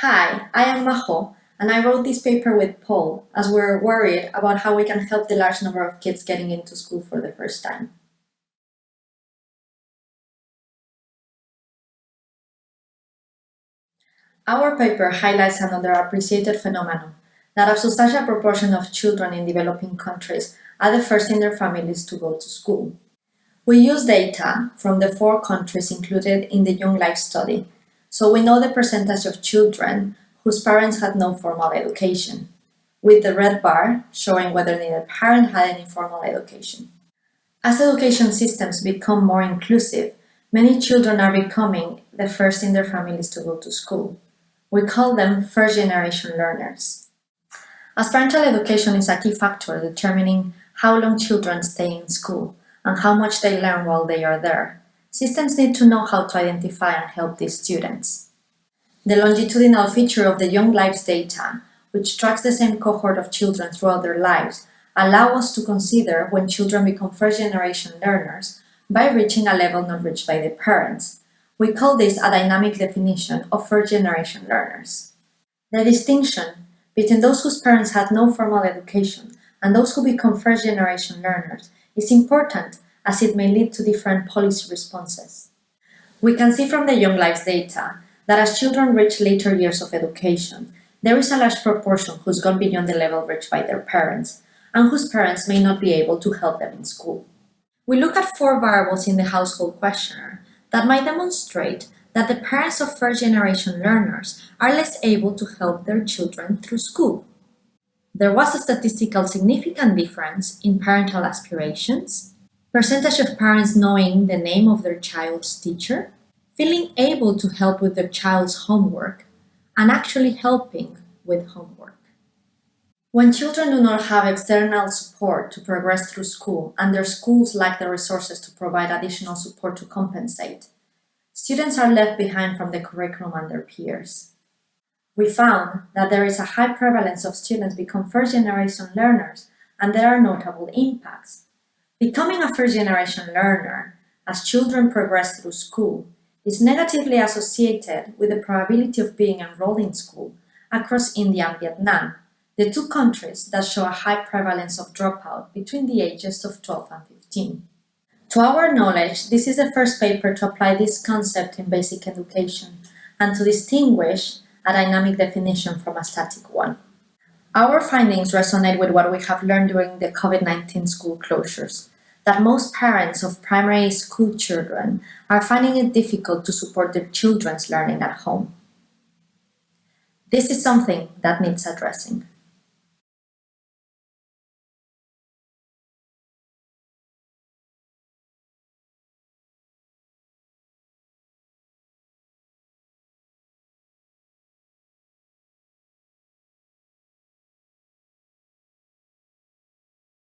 Hi, I am Majo, and I wrote this paper with Paul as we're worried about how we can help the large number of kids getting into school for the first time. Our paper highlights another appreciated phenomenon that a substantial proportion of children in developing countries are the first in their families to go to school. We use data from the four countries included in the Young Life study, so we know the percentage of children whose parents had no formal education, with the red bar showing whether neither parent had any formal education. As education systems become more inclusive, many children are becoming the first in their families to go to school. We call them first generation learners. As parental education is a key factor determining how long children stay in school and how much they learn while they are there, systems need to know how to identify and help these students. The longitudinal feature of the Young Lives data, which tracks the same cohort of children throughout their lives, allow us to consider when children become first-generation learners by reaching a level not reached by their parents. We call this a dynamic definition of first-generation learners. The distinction between those whose parents had no formal education and those who become first-generation learners is important as it may lead to different policy responses. We can see from the Young Lives data that as children reach later years of education, there is a large proportion who's gone beyond the level reached by their parents and whose parents may not be able to help them in school. We look at four variables in the household questionnaire that might demonstrate that the parents of first-generation learners are less able to help their children through school. There was a statistical significant difference in parental aspirations, percentage of parents knowing the name of their child's teacher, feeling able to help with their child's homework, and actually helping with homework. When children do not have external support to progress through school and their schools lack the resources to provide additional support to compensate, students are left behind from the curriculum and their peers. We found that there is a high prevalence of students become first-generation learners, and there are notable impacts. Becoming a first-generation learner as children progress through school is negatively associated with the probability of being enrolled in school across India and Vietnam, the two countries that show a high prevalence of dropout between the ages of 12 and 15. To our knowledge, this is the first paper to apply this concept in basic education and to distinguish a dynamic definition from a static one. Our findings resonate with what we have learned during the COVID-19 school closures, that most parents of primary school children are finding it difficult to support their children's learning at home. This is something that needs addressing.